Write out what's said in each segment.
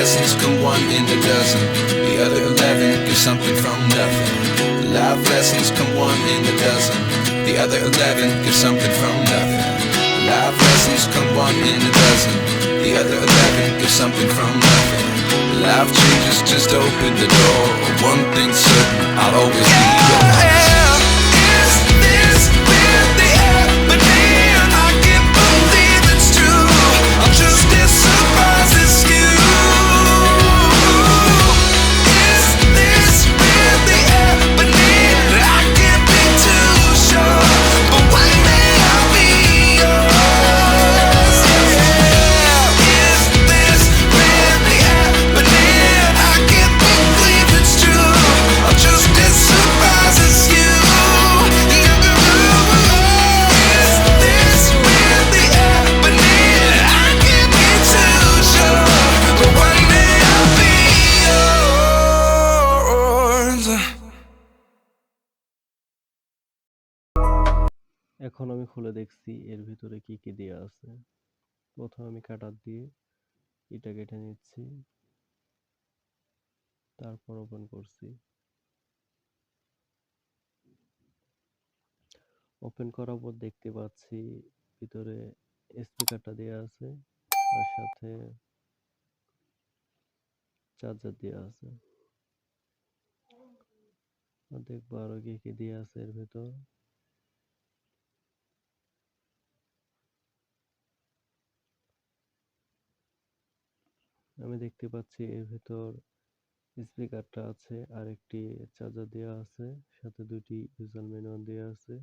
lessons come one in a dozen. The other 11 get something from nothing. Life lessons come one in a dozen. The other 11 get something from nothing. Life lessons come one in a dozen. The other 11 get something from nothing. Life changes, just open the door. One thing's certain, I'll always be yours. Is this really happening? I can't believe it's true. I'm just as surprised as you. Is this really happening? I can't be too sure, but one day I'll be yours. Is this really happening? I can't believe it's true. I'm just as surprised as you. Is this really happening? I can't be too sure, but one day I'll be yours. এখন আমি খুলে দেখছি এর ভিতরে কি কি দেয়া আছে। প্রথমে আমি কাটার দিয়ে এটা কেটে নিচ্ছি, তারপর ওপেন করছি। ওপেন করার পর দেখতে পাচ্ছি ভিতরে স্পিকারটা দেয়া আছে, তার সাথে চার্জার দেয়া আছে। আর দেখবো আরো কি কি দেয়া আছে এর ভিতর। আমি দেখতে পাচ্ছি এর ভিতর স্পিকারটা আছে, আর একটি চার্জার দেওয়া আছে, সাথে দুটি ইউজার ম্যানুয়াল দেওয়া আছে।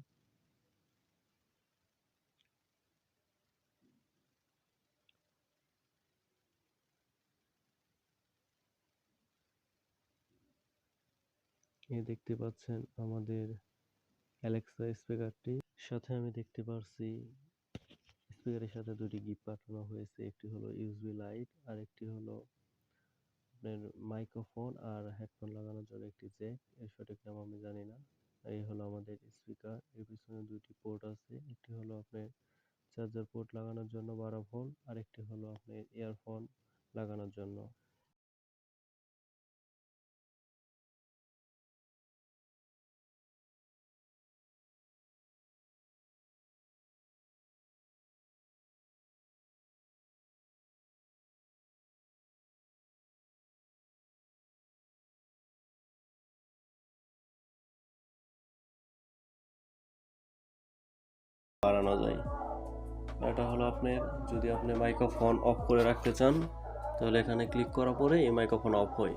এই দেখতে পাচ্ছেন আমাদের অ্যালেক্সা স্পিকারটি। সাথে আমি দেখতে পাচ্ছি স্পিকারের সাথে দুটি গিফট পাঠানো হয়েছে, একটি হলো ইউএসবি লাইট আর একটি হলো আপনার মাইক্রোফোন আর হেডফোন লাগানোর জন্য একটি জ্যাক। এর সঠিক নাম আমি জানি না। এই হলো আমাদের স্পিকার। এর পিছনে দুটি পোর্ট আছে, একটি হলো আপনার চার্জার পোর্ট লাগানোর জন্য 12 ভোল্ট, আর একটি হলো আপনার ইয়ারফোন লাগানোর জন্য। বাড়ানো যায়। এটা হলো আপনার, যদি আপনি মাইক্রোফোন অফ করে রাখতে চান তাহলে এখানে ক্লিক করার পরে এই মাইক্রোফোন অফ হয়।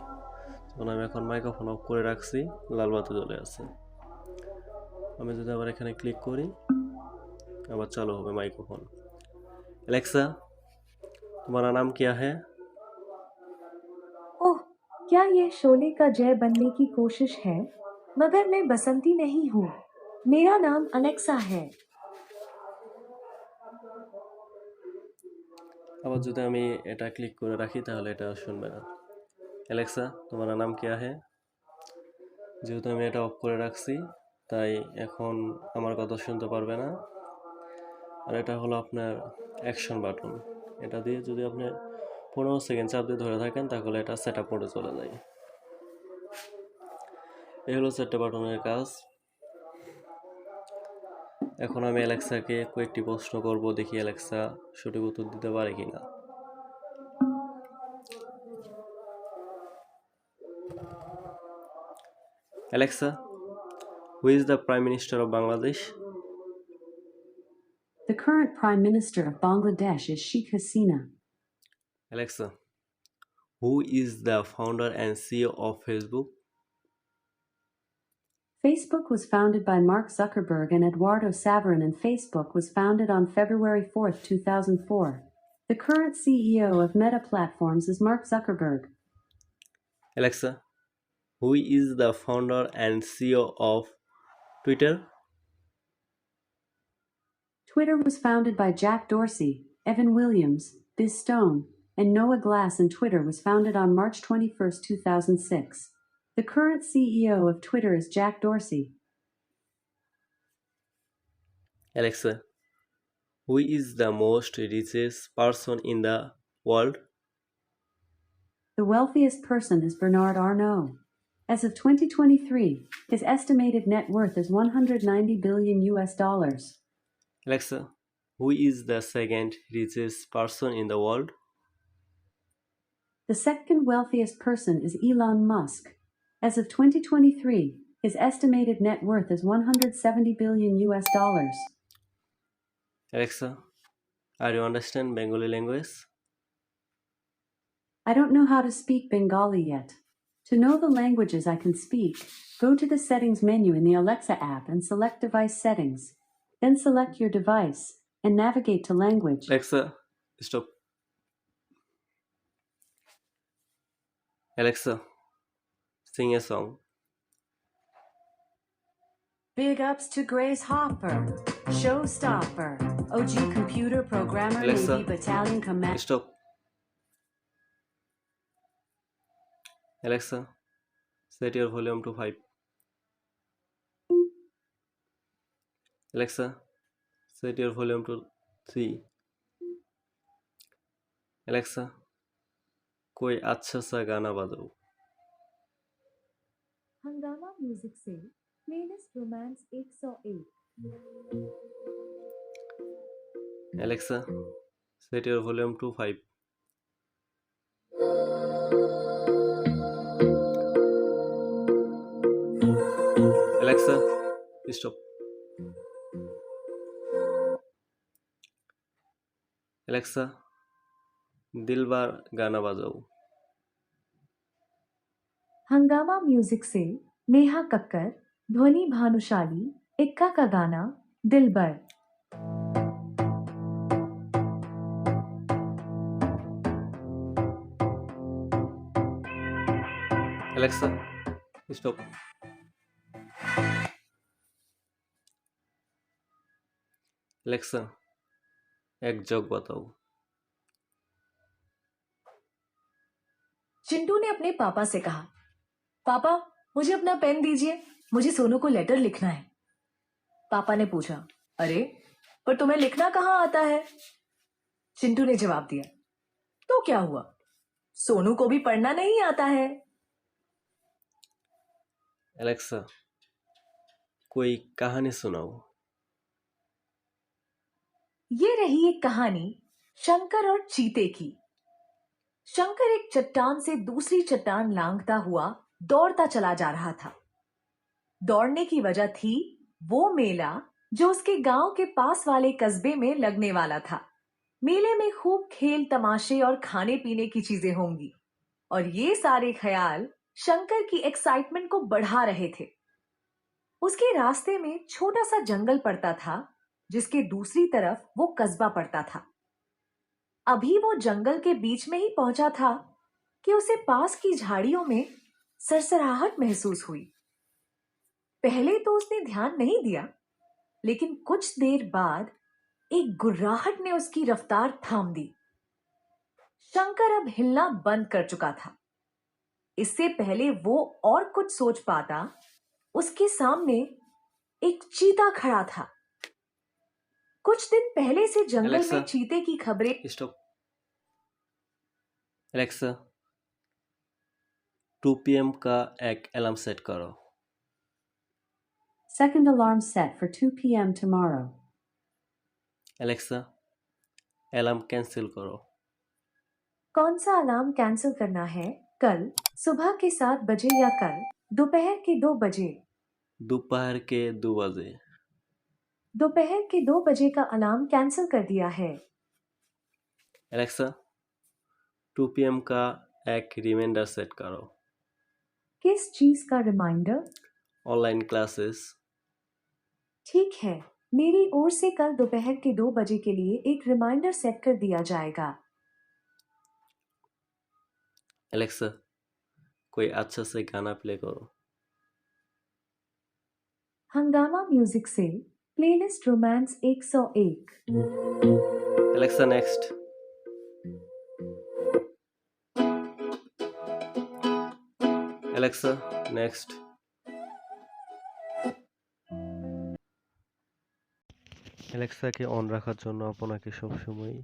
যেমন আমি এখন মাইক্রোফোন অফ করে রাখছি, লাল বাতি জ্বলে আছে। আমি যদি আবার এখানে ক্লিক করি আবার চালু হবে माइक्रोफोन। एलेक्सा, तुम्हारा नाम क्या है? ओह, क्या ये शोले का जय बनने की कोशिश है? मगर मैं बसंती नहीं हूँ। मेरा नाम अलेक्सा है। আবার যদি আমি এটা ক্লিক করে রাখি তাহলে এটা শুনবে না। एलेक्सा, तुम्हारा नाम क्या है? যেহেতু আমি এটা অফ করে রাখছি তাই এখন আমার কথা শুনতে পারবে না। আর এটা হলো আপনার অ্যাকশন বাটন। এটা দিয়ে যদি আপনি 15 সেকেন্ড চাপ দিয়ে ধরে থাকেন তাহলে এটা সেটআপ মোডে চলে যায়। এই হলো সেটআপ বাটনের কাজ। এখন আমি অ্যালেক্সাকে কয়েকটি প্রশ্ন করব, দেখি অ্যালেক্সা সঠিক উত্তর দিতে পারে কিনা। Alexa, who is the Prime Minister of Bangladesh? The current Prime Minister of Bangladesh is Sheikh Hasina. Alexa, who is the founder and CEO of Facebook? Facebook was founded by Mark Zuckerberg and Eduardo Saverin, and Facebook was founded on February 4, 2004. The current CEO of Meta Platforms is Mark Zuckerberg. Alexa, who is the founder and CEO of Twitter? Twitter was founded by Jack Dorsey, Evan Williams, Biz Stone, and Noah Glass, and Twitter was founded on March 21, 2006. The current CEO of Twitter is Jack Dorsey. Alexa, who is the most richest person in the world? The wealthiest person is Bernard Arnault. As of 2023, his estimated net worth is $190 billion US. Alexa, who is the second richest person in the world? The second wealthiest person is Elon Musk. As of 2023, his estimated net worth is $170 billion US. Alexa, are you understand Bengali language? I don't know how to speak Bengali yet. To know the languages I can speak, go to the settings menu in the Alexa app and select device settings. Then select your device and navigate to language. Alexa, stop. Alexa, sing a song. Big ups to Grace Hopper, Showstopper, OG computer programmer, Alexa, Navy Battalion Commander. Stop. Alexa, set your volume to 5. Alexa, set your volume to 3. Alexa, कोई अच्छा सा गाना बजाओ. हंगामा music से playlist romance 101. Alexa, set your volume to 5. Alexa, stop. Alexa, Dilbar गाना बजाओ. हंगामा म्यूजिक से नेहा कक्कर, ध्वनि भानुशाली, इक्का का गाना दिलबर. Alexa, stop. Alexa, एक जोक बताओ. चिंटू ने अपने पापा से कहा, पापा मुझे अपना पेन दीजिए, मुझे सोनू को लेटर लिखना है. पापा ने पूछा, अरे पर तुम्हें लिखना कहाँ आता है? चिंटू ने जवाब दिया, तो क्या हुआ, सोनू को भी पढ़ना नहीं आता है. Alexa, कोई कहानी सुनाओ. ये रही एक कहानी शंकर और चीते की. शंकर एक चट्टान से दूसरी चट्टान लांघता हुआ दौड़ता चला जा रहा था. दौड़ने की वजह थी वो मेला जो उसके गांव के पास वाले कस्बे में लगने वाला था. मेले में खूब खेल तमाशे और खाने पीने की चीजें होंगी और ये सारे ख्याल शंकर की एक्साइटमेंट को बढ़ा रहे थे. उसके रास्ते में छोटा सा जंगल पड़ता था जिसके दूसरी तरफ वो कस्बा पड़ता था. अभी वो जंगल के बीच में ही पहुंचा था कि उसे पास की झाड़ियों में सरसराहट महसूस हुई. पहले तो उसने ध्यान नहीं दिया, लेकिन कुछ देर बाद एक गुर्राहट ने उसकी रफ्तार थाम दी. शंकर अब हिलना बंद कर चुका था. इससे पहले वो और कुछ सोच पाता, उसके सामने एक चीता खड़ा था. कुछ दिन पहले से जंगल Alexa, में चीते की खबरें. Stop. Alexa, 2 PM का एक अलार्म सेट करो. Second alarm set for 2 p.m. tomorrow. Alexa, alarm cancel करो. कौन सा अलार्म कैंसिल करना है? कल सुबह के 7 बजे या कल दोपहर के 2 बजे? दोपहर के 2 बजे. दोपहर के 2 बजे का अलार्म कैंसिल कर दिया है. Alexa, 2 PM का एक रिमाइंडर सेट करो. किस चीज का रिमाइंडर? Online classes. ठीक है, मेरी ओर से कल दोपहर के 2 बजे के लिए एक रिमाइंडर सेट कर दिया जाएगा. Alexa, कोई अच्छा से गाना प्ले करो. हंगामा म्यूजिक से playlist romance 101. Alexa, next. Alexa, next. অ্যালেক্সাকে অন রাখার জন্য আপনাকে সবসময়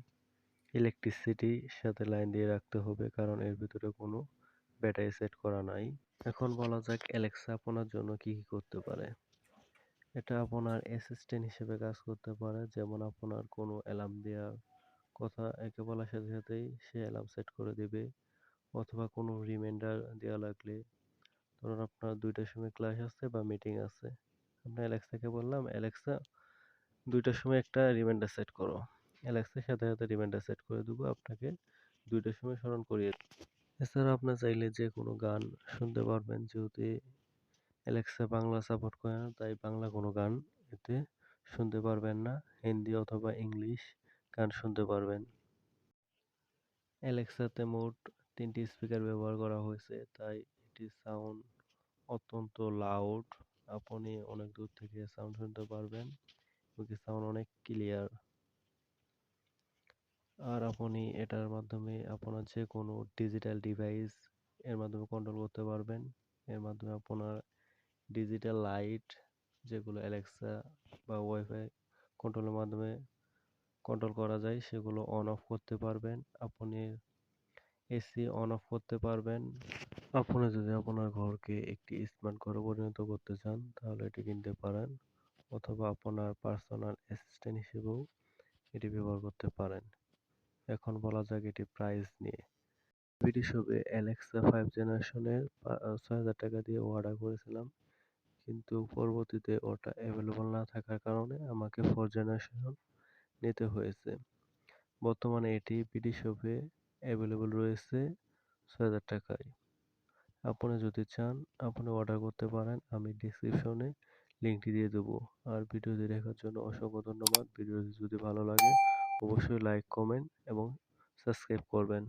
ইলেকট্রিসিটির সাথে লাইন দিয়ে রাখতে হবে, কারণ এর ভিতরে কোনো ব্যাটারি সেট করা নাই। এখন বলা যাক অ্যালেক্সা আপনার জন্য কি কি করতে পারে। এটা আপনার অ্যাসিস্ট্যান্ট হিসেবে কাজ করতে পারে, যেমন আপনার কোনো অ্যালার্ম দেওয়ার কথা একে বলার সাথে সাথেই সে অ্যালার্ম সেট করে দেবে, অথবা কোনো রিমাইন্ডার দেওয়া লাগলে, ধরুন আপনার 2টার সময় ক্লাস আছে বা মিটিং আছে, আপনি অ্যালেক্সাকে বললাম, অ্যালেক্সা 2টার সময় একটা রিমাইন্ডার সেট করো। অ্যালেক্সার সাথে সাথে রিমাইন্ডার সেট করে দেবো, আপনাকে 2টার সময় স্মরণ করিয়ে দেব। এছাড়া আপনি চাইলে যে কোনো গান শুনতে পারবেন, যেহেতু অ্যালেক্সা বাংলা সাপোর্ট করে না, তাই বাংলা কোনো গান এতে শুনতে পারবেন না, হিন্দি অথবা ইংলিশ গান শুনতে পারবেন। অ্যালেক্সাতে মোট 3টি স্পিকার ব্যবহার করা হয়েছে, তাই এটির সাউন্ড অত্যন্ত লাউড। আপনি অনেক দূর থেকে সাউন্ড শুনতে পারবেন, এটির সাউন্ড অনেক ক্লিয়ার। আর আপনি এটার মাধ্যমে আপনার যে কোনো ডিজিটাল ডিভাইস এর মাধ্যমে কন্ট্রোল করতে পারবেন। এর মাধ্যমে আপনার ডিজিটাল লাইট, যেগুলো অ্যালেক্সা বা ওয়াইফাই কন্ট্রোলের মাধ্যমে কন্ট্রোল করা যায়, সেগুলো অন অফ করতে পারবেন। আপনি এসি অন অফ করতে পারবেন। আপনি যদি আপনার ঘরকে একটি স্মার্ট ঘরে পরিণত করতে চান, তাহলে এটি কিনতে পারেন, অথবা আপনার পার্সোনাল অ্যাসিস্ট্যান্ট হিসেবেও এটি ব্যবহার করতে পারেন। এখন বলা যাক এটি প্রাইস নিয়ে। বিডি শপে অ্যালেক্সা 5 জেনারেশনের ৬,০০০ টাকা দিয়ে অর্ডার করেছিলাম, কিন্তু পরবর্তীতে ওটা অ্যাভেলেবল না থাকার কারণে আমাকে 4 জেনারেশন নিতে হয়েছে। বর্তমানে এটি বিডি শপে অ্যাভেলেবল রয়েছে ৬,০০০ টাকায়। আপনি যদি চান আপনি অর্ডার করতে পারেন, আমি ডেসক্রিপশনে লিঙ্কটি দিয়ে দেবো। আর ভিডিওটি দেখার জন্য অসংখ্য ধন্যবাদ। ভিডিওটি যদি ভালো লাগে অবশ্যই লাইক, কমেন্ট এবং সাবস্ক্রাইব করবেন।